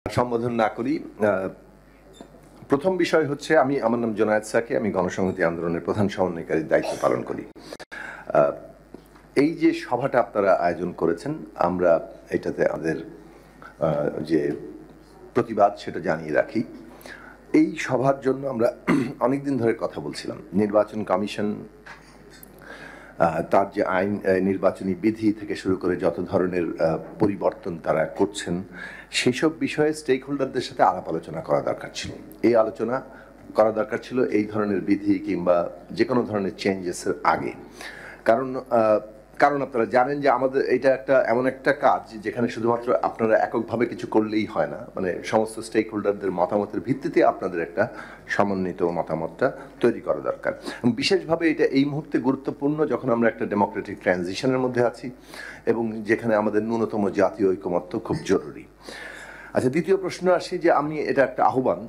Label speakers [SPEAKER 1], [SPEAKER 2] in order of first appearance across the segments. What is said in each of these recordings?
[SPEAKER 1] সম্বোধন না করি। প্রথম বিষয় হচ্ছে আমার নাম জোনায়েদ সাকি, আমি গণসংহতি আন্দোলনের প্রধান সমন্বয়কারীর দায়িত্ব পালন করি। এই যে সভাটা আপনারা আয়োজন করেছেন, আমরা এটাতে আমাদের যে প্রতিবাদ সেটা জানিয়ে রাখি। এই সভার জন্য আমরা অনেকদিন ধরে কথা বলছিলাম। নির্বাচন কমিশন তার যে আইন, নির্বাচনী বিধি থেকে শুরু করে যত ধরনের পরিবর্তন তারা করছেন, সেই সব বিষয়ে স্টেক হোল্ডারদের সাথে আলাপ আলোচনা করা দরকার ছিল। এই আলোচনা করা দরকার ছিল এই ধরনের বিধি কিংবা যে কোনো ধরনের চেঞ্জেসের আগে। কারণ আপনারা জানেন যে আমাদের এটা এমন একটা কাজ যেখানে শুধুমাত্র আপনারা এককভাবে কিছু করলেই হয় না, মানে সমস্ত স্টেক হোল্ডারদের মতামতের ভিত্তিতে আপনাদের একটা সমন্বিত মতামতটা তৈরি করা দরকার। বিশেষভাবে এটা এই মুহূর্তে গুরুত্বপূর্ণ যখন আমরা একটা ডেমোক্রেটিক ট্রানজিশনের মধ্যে আছি এবং যেখানে আমাদের ন্যূনতম জাতীয় ঐকমত্য খুব জরুরি। আচ্ছা, দ্বিতীয় প্রশ্ন আসি যে আমি এটা একটা আহ্বান।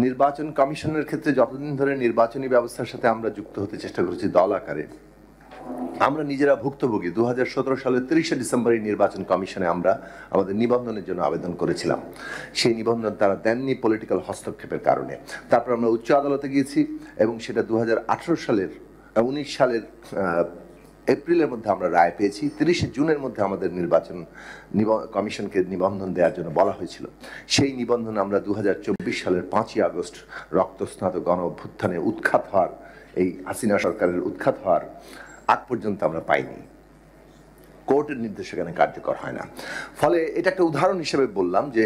[SPEAKER 1] নির্বাচন কমিশনের ক্ষেত্রে যতদিন ধরে নির্বাচনী ব্যবস্থার সাথে আমরা যুক্ত হতে চেষ্টা করেছি দল আকারে, আমরা নিজেরা ভুক্তভোগী। 2017 সালের 30শে ডিসেম্বর নির্বাচন কমিশনে আমরা আমাদের নিবন্ধনের জন্য আবেদন করেছিলাম। সেই নিবন্ধন তারা দেননি পলিটিক্যাল হস্তক্ষেপের কারণে। তারপর আমরা উচ্চ আদালতে গিয়েছি এবং সেটা 19 সালের এপ্রিলের মধ্যে আমরা রায় পেয়েছি। 30শে জুনের মধ্যে আমাদের নির্বাচন কমিশনকে নিবন্ধন দেওয়ার জন্য বলা হয়েছিল। সেই নিবন্ধন আমরা 2024 সালের 5ই আগস্ট রক্তস্নাত গণ অভ্যুত্থানে উৎখাত হওয়ার, এই হাসিনা সরকারের উৎখাত হওয়ার আগ পর্যন্ত আমরা পাইনি। কোর্টের নির্দেশ এখানে কার্যকর হয় না। ফলে এটা একটা উদাহরণ হিসেবে বললাম যে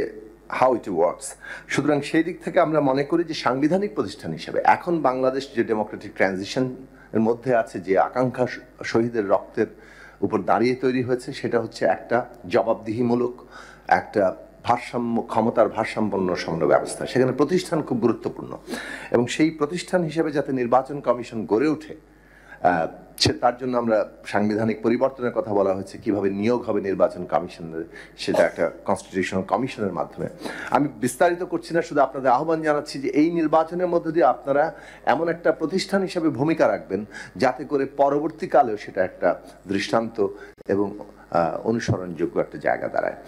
[SPEAKER 1] হাউ ইট ওয়ার্কস। সুতরাং সেই দিক থেকে আমরা মনে করি যে সাংবিধানিক প্রতিষ্ঠান হিসেবে এখন বাংলাদেশ যে ডেমোক্রেটিক ট্রানজিশন এর মধ্যে আছে, যে আকাঙ্ক্ষা শহীদের রক্তের উপর দাঁড়িয়ে তৈরি হয়েছে, সেটা হচ্ছে একটা জবাবদিহিমূলক, একটা ক্ষমতার ভারসাম্পন্ন সমন্বয় ব্যবস্থা। সেখানে প্রতিষ্ঠান খুব গুরুত্বপূর্ণ এবং সেই প্রতিষ্ঠান হিসেবে যাতে নির্বাচন কমিশন গড়ে ওঠে, তার জন্য আমরা সাংবিধানিক পরিবর্তনের কথা বলা হয়েছে। কিভাবে নিয়োগ হবে নির্বাচন কমিশনের, সেটা একটা কনস্টিটিউশনাল কমিশনের মাধ্যমে। আমি বিস্তারিত করছি না, শুধু আপনাদের আহ্বান জানাচ্ছি যে এই নির্বাচনের মধ্য দিয়ে আপনারা এমন একটা প্রতিষ্ঠান হিসেবে ভূমিকা রাখবেন যাতে করে পরবর্তীকালেও সেটা একটা দৃষ্টান্ত এবং অনুসরণযোগ্য একটা জায়গা দাঁড়ায়।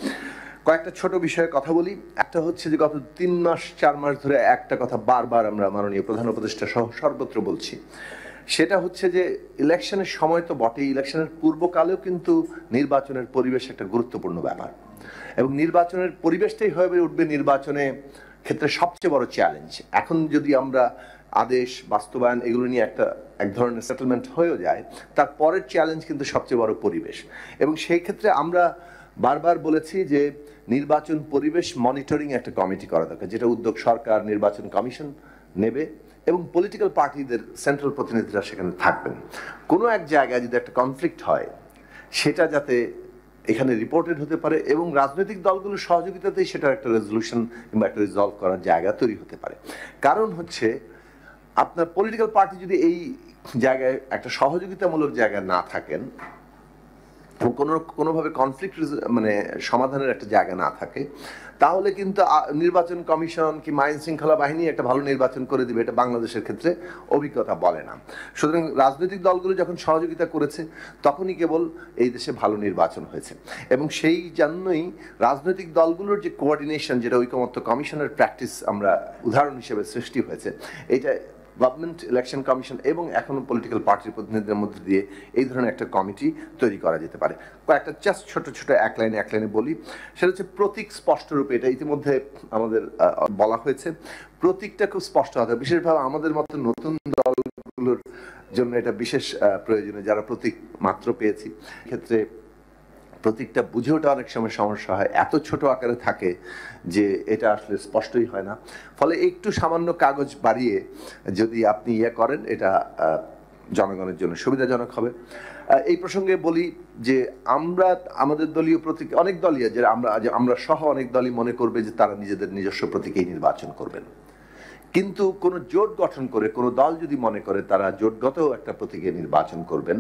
[SPEAKER 1] কয়েকটা ছোট বিষয়ে কথা বলি। একটা হচ্ছে যে গত 3-4 মাস ধরে একটা কথা বারবার আমরা মাননীয় প্রধান উপদেষ্টা সহ সর্বত্র বলছি, সেটা হচ্ছে যে ইলেকশনের সময় তো বটেই, ইলেকশনের পূর্বকালেও কিন্তু নির্বাচনের পরিবেশ একটা গুরুত্বপূর্ণ ব্যাপার এবং নির্বাচনের পরিবেশটাই হয়ে উঠবে নির্বাচনের ক্ষেত্রে সবচেয়ে বড় চ্যালেঞ্জ। এখন যদি আমরা আদেশ বাস্তবায়ন এগুলো নিয়ে এক ধরনের সেটেলমেন্ট হয়েও যায়, তার পরের চ্যালেঞ্জ কিন্তু সবচেয়ে বড় পরিবেশ। এবং সেই ক্ষেত্রে আমরা বারবার বলেছি যে নির্বাচন পরিবেশ মনিটরিং একটা কমিটি করা দরকার, যেটা উদ্যোগ সরকার, নির্বাচন কমিশন নেবে এবং পলিটিক্যাল পার্টিদের সেন্ট্রাল প্রতিনিধিরা সেখানে থাকবেন। কোনো এক জায়গায় যদি একটা কনফ্লিক্ট হয়, সেটা যাতে এখানে রিপোর্টেড হতে পারে এবং রাজনৈতিক দলগুলোর সহযোগিতাতেই সেটার একটা রেজলিউশন কিংবা একটা রিজলভ করার জায়গা তৈরি হতে পারে। কারণ হচ্ছে আপনার পলিটিক্যাল পার্টি যদি এই জায়গায় একটা সহযোগিতামূলক জায়গায় না থাকেন এবং কোনোভাবে কনফ্লিক্ট সমাধানের একটা জায়গা না থাকে, তাহলে কিন্তু নির্বাচন কমিশন কি আইন শৃঙ্খলা বাহিনী একটা ভালো নির্বাচন করে দিবে, এটা বাংলাদেশের ক্ষেত্রে অভিজ্ঞতা বলে না। সুতরাং রাজনৈতিক দলগুলো যখন সহযোগিতা করেছে তখনই কেবল এই দেশে ভালো নির্বাচন হয়েছে এবং সেই জন্যই রাজনৈতিক দলগুলোর যে কোঅর্ডিনেশন, যেটা ঐকমত্য কমিশনের প্র্যাকটিস আমরা উদাহরণ হিসেবে সৃষ্টি হয়েছে, এইটা গভর্নমেন্ট ইলেকশন কমিশন এবং এখনো পলিটিক্যাল পার্টির প্রতিনিধিদের মধ্যে দিয়ে এই ধরনের একটা কমিটি তৈরি করা যেতে পারে। কয়েকটা জাস্ট ছোট ছোট এক লাইনে বলি। সেটা হচ্ছে প্রতীক স্পষ্টরূপে, এটা ইতিমধ্যে আমাদের বলা হয়েছে, প্রতীকটা খুব স্পষ্ট হতে হবে। বিশেষভাবে আমাদের মতো নতুন দলগুলোর জন্য এটা বিশেষ প্রয়োজনীয়, যারা প্রতীক মাত্র পেয়েছি। ক্ষেত্রে প্রতীকটা বুঝে ওঠা অনেক সময় সমস্যা হয়, এত ছোট আকারে থাকে যে এটা আসলে স্পষ্টই হয় না। ফলে একটু সামান্য কাগজ বাড়িয়ে যদি আপনি করেন, এটা জনগণের জন্য সুবিধাজনক হবে। এই প্রসঙ্গে বলি যে আমাদের দলীয় প্রতীক, অনেক দলই আমরা সহ অনেক দলই মনে করবে যে তারা নিজেদের নিজস্ব প্রতীকেই নির্বাচন করবেন। কিন্তু কোনো জোট গঠন করে কোনো দল যদি মনে করে তারা জোটগত একটা প্রতীকে নির্বাচন করবেন,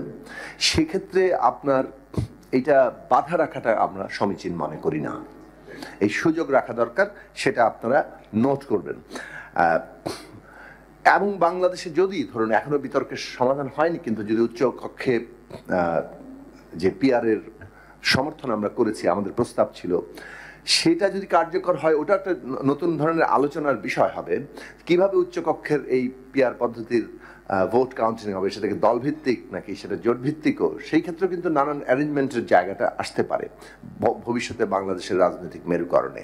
[SPEAKER 1] সেক্ষেত্রে আপনার এটা বাধা রাখাটা আমরা সমীচীন মনে করি না। এই সুযোগ রাখা দরকার, সেটা আপনারা নোট করবেন। এবং বাংলাদেশে যদি ধরুন এখনো বিতর্কের সমাধান হয়নি, কিন্তু যদি উচ্চ কক্ষে যে পিআরের সমর্থন আমরা করেছি, আমাদের প্রস্তাব ছিল, সেটা যদি কার্যকর হয় ওটা একটা নতুন ধরনের আলোচনার বিষয় হবে। কিভাবে উচ্চকক্ষের এই পিআর পদ্ধতির ভোট কাউন্টিং হবে, সেটাকে দলভিত্তিক নাকি সেটা জোট ভিত্তিকও, সেই ক্ষেত্রে কিন্তু নানান অ্যারেঞ্জমেন্টের জায়গাটা আসতে পারে ভবিষ্যতে বাংলাদেশের রাজনৈতিক মেরুকরণে।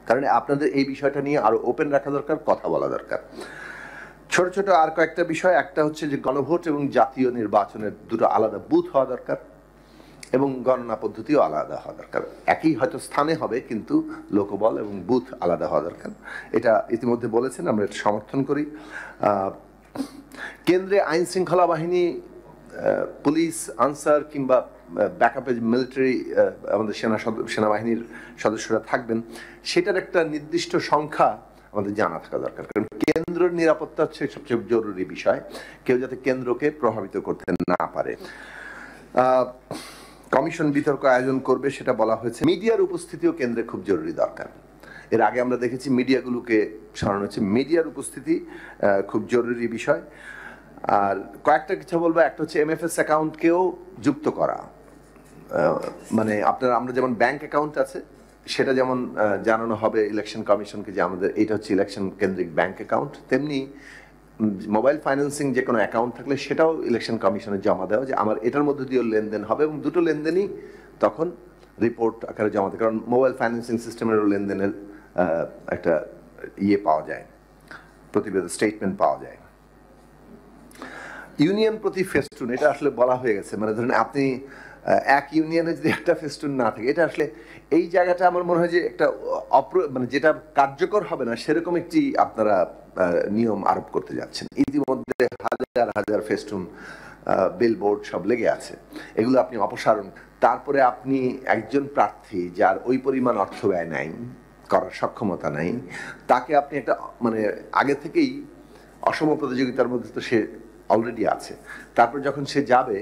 [SPEAKER 1] কারণ আপনাদের এই বিষয়টা নিয়ে আরো ওপেন রাখা দরকার, কথা বলা দরকার। ছোট ছোট আর কয়েকটা বিষয়, একটা হচ্ছে যে গণভোট এবং জাতীয় নির্বাচনের দুটো আলাদা বুথ হওয়া দরকার এবং গণনা পদ্ধতিও আলাদা হওয়া দরকার। একই হয়তো স্থানে হবে কিন্তু লোকবল এবং বুথ আলাদা হওয়া দরকার। এটা ইতিমধ্যে বলেছেন, আমরা এটা সমর্থন করি। কেন্দ্রে আইন শৃঙ্খলা বাহিনী, পুলিশ, আনসার কিংবা ব্যাকআপে মিলিটারি আমাদের সেনাবাহিনীর সদস্যরা থাকবেন, সেটার একটা নির্দিষ্ট সংখ্যা আমাদের জানা থাকা দরকার। কারণ কেন্দ্রের নিরাপত্তা হচ্ছে সবচেয়ে জরুরি বিষয়, কেউ যাতে কেন্দ্রকে প্রভাবিত করতে না পারে। কমিশন বিতর্ক আয়োজন করবে সেটা বলা হয়েছে। মিডিয়ার উপস্থিতিও কেন্দ্রে খুব জরুরি দরকার। এর আগে আমরা দেখেছি মিডিয়াগুলোকে সরানো হচ্ছে, মিডিয়ার উপস্থিতি খুব জরুরি বিষয়। আর কয়েকটা কিছু বলবো, একটা হচ্ছে এমএফএস অ্যাকাউন্টকেও যুক্ত করা। মানে আমরা যেমন ব্যাংক অ্যাকাউন্ট আছে সেটা যেমন জানানো হবে ইলেকশন কমিশনকে যে আমাদের এটা হচ্ছে ইলেকশন কেন্দ্রিক ব্যাংক অ্যাকাউন্ট, তেমনি মোবাইল ফাইন্যান্সিং যে কোনো অ্যাকাউন্ট থাকলে সেটাও ইলেকশন কমিশনে জমা দেওয়া, যে আমার এটার মধ্যে দিয়েও লেনদেন হবে এবং দুটো লেনদেনই তখন রিপোর্ট আকারে জমা দেয়। কারণ মোবাইল ফাইন্যান্সিং সিস্টেমেরও লেনদেনের একটা পাওয়া যায়, প্রতিবেদন স্টেটমেন্ট পাওয়া যায়। ইউনিয়ন প্রতি ফেস্টুন, এটা আসলে বলা হয়ে গেছে, মানে ধরেন আপনি এক ইউনিয়নে যদি একটা ফেস্টুন না থাকে, এটা আসলে এই জায়গাটা আমার মনে হয় যে একটা মানে যেটা কার্যকর হবে না সেরকম একটি আপনারা নিয়ম আরোপ করতে যাচ্ছেন। ইতিমধ্যে হাজার হাজার ফেস্টুন বিলবোর্ড সব লেগে আছে, এগুলো আপনি অপসারণ। তারপরে আপনি একজন প্রার্থী যার ওই পরিমাণ অর্থ ব্যয় নাই, করার সক্ষমতা নাই, তাকে আপনি একটা মানে আগে থেকেই অসম প্রতিযোগিতার মধ্যে তো সে অলরেডি আছে। তারপর যখন সে যাবে,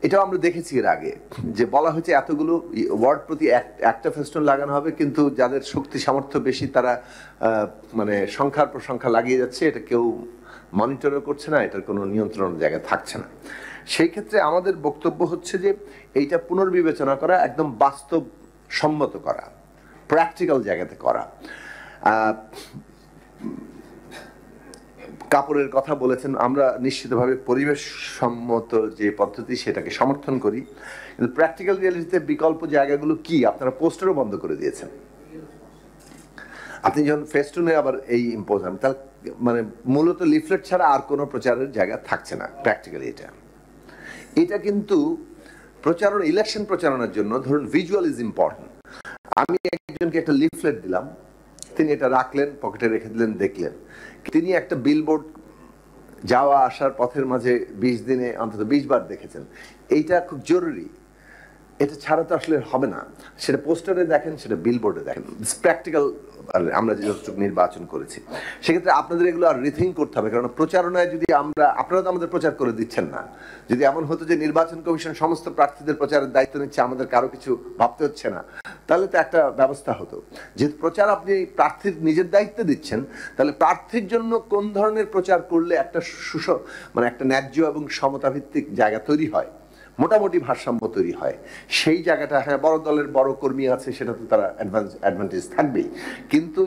[SPEAKER 1] এটাও আমরা দেখেছি এর আগে যে বলা হয়েছে এতগুলো ওয়ার্ড প্রতি একটা ফেস্টুন লাগানো হবে, কিন্তু যাদের শক্তি সামর্থ্য বেশি তারা মানে সংখ্যার পর সংখ্যা লাগিয়ে যাচ্ছে, এটা কেউ মনিটরও করছে না, এটার কোনো নিয়ন্ত্রণের জায়গায় থাকছে না। সেই ক্ষেত্রে আমাদের বক্তব্য হচ্ছে যে এইটা পুনর্বিবেচনা করা, একদম বাস্তব সম্মত করা, প্র্যাকটিক্যাল জায়গাতে করা। কাপড়ের কথা বলেছেন, আমরা নিশ্চিতভাবে পরিবেশ সম্মত যে পদ্ধতি সেটাকে সমর্থন করি, কিন্তু প্র্যাকটিক্যাল রিয়ালিটিতে বিকল্প জায়গাগুলো কি? আপনারা পোস্টারও বন্ধ করে দিয়েছেন। আপনি যখন ফেস্টুনে আবার এই ইম্পোজ হবে, তাহলে মানে মূলত লিফলেট ছাড়া আর কোনো প্রচারের জায়গা থাকছে না প্র্যাকটিক্যালি। এটা কিন্তু প্রচারণা, ইলেকশন প্রচারণার জন্য ধরুন ভিজুয়াল ইজ ইম্পর্টেন্ট। আমি একজনকে একটা লিফলেট দিলাম, তিনি এটা রাখলেন, পকেটে রেখে দিলেন, দেখলেন। তিনি একটা বিলবোর্ড যাওয়া আসার পথের মাঝে 20 দিনে অন্তত 20 বার দেখেছেন। এইটা খুব জরুরি, এটা ছাড়া তো আসলে হবে না। সেটা পোস্টারে দেখেন, সেটা বিলবোর্ডে দেখেন, প্র্যাকটিক্যাল। আমরা যতটুকু নির্বাচন করেছি সেক্ষেত্রে আপনাদের এগুলো আর রিথিঙ্ক করতে হবে। কারণ প্রচারণায় যদি আপনারা তো আমাদের প্রচার করে দিচ্ছেন না। যদি এমন হতো যে নির্বাচন কমিশন সমস্ত প্রার্থীদের প্রচারের দায়িত্ব নিচ্ছে, আমাদের কারো কিছু ভাবতে হচ্ছে না, তাহলে তো একটা ব্যবস্থা হতো। যেহেতু প্রচার আপনি প্রার্থীর নিজের দায়িত্বে দিচ্ছেন, তাহলে প্রার্থীর জন্য কোন ধরনের প্রচার করলে একটা মানে একটা ন্যায্য এবং সমতাভিত্তিক জায়গা তৈরি হয়, মোটামুটি ভারসাম্য তৈরি হয়, সেই জায়গাটা। হ্যাঁ, বড় দলের বড় কর্মী আছে, সেটা তো তারা অ্যাডভান্টেজ থাকবেই, কিন্তু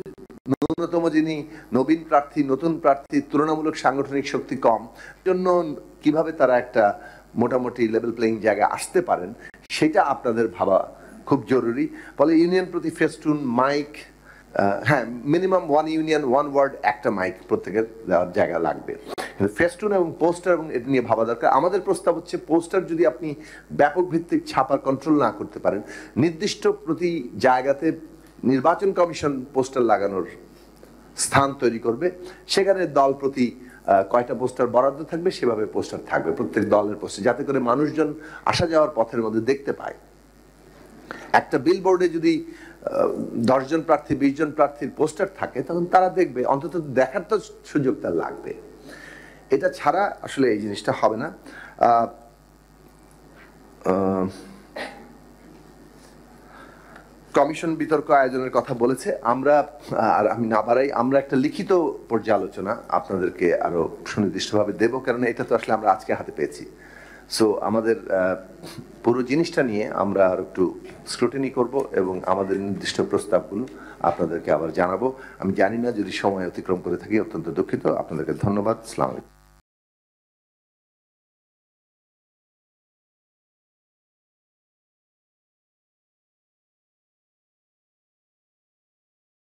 [SPEAKER 1] ন্যূনতম যিনি নবীন প্রার্থী, নতুন প্রার্থী, তুলনামূলক সাংগঠনিক শক্তি কম, জন্য কিভাবে তারা একটা মোটামুটি লেভেল প্লেইং জায়গায় আসতে পারেন, সেটা আপনাদের ভাবা খুব জরুরি। ফলে ইউনিয়ন প্রতি ফেস্টুন, মাইক, হ্যাঁ মিনিমাম 1 ইউনিয়ন 1 ওয়ার্ড একটা মাইক প্রত্যেকের দেওয়ার জায়গা লাগবে। ফেস্টুন এবং পোস্টার এবং এটা নিয়ে ভাবা দরকার। আমাদের প্রস্তাব হচ্ছে পোস্টার যদি আপনি ব্যাপক ভিত্তিক ছাপার কন্ট্রোল না করতে পারেন, নির্দিষ্ট প্রতি জায়গাতে নির্বাচন কমিশন পোস্টার লাগানোর স্থান তৈরি করবে, সেখানে দল প্রতি কয়টা পোস্টার বরাদ্দ থাকবে সেভাবে পোস্টার থাকবে, প্রত্যেক দলের পোস্টার, যাতে করে মানুষজন আসা যাওয়ার পথের মধ্যে দেখতে পায়। একটা বিলবোর্ডে যদি 10 জন প্রার্থী 20 জন প্রার্থীর পোস্টার থাকে, তখন তারা দেখবে, অন্তত দেখার তো সুযোগ তার লাগবে। এটা ছাড়া আসলে এই জিনিসটা হবে না। কমিশন বিতর্ক আয়োজনের কথা বলেছে, আমরা আর আমি না বাড়াই, আমরা একটা লিখিত পর্যালোচনা আপনাদেরকে আরো সুনির্দিষ্টভাবে দেব, কারণ এটা তো আসলে আমরা আজকে হাতে পেয়েছি। সো আমাদের পুরো জিনিসটা নিয়ে আমরা আর একটু স্ক্রুটিনি করব এবং আমাদের নির্দিষ্ট প্রস্তাবগুলো আপনাদেরকে আবার জানাবো। আমি জানি না যদি সময় অতিক্রম করে থাকি, অত্যন্ত দুঃখিত। আপনাদেরকে ধন্যবাদ। আসসালামু আলাইকুম।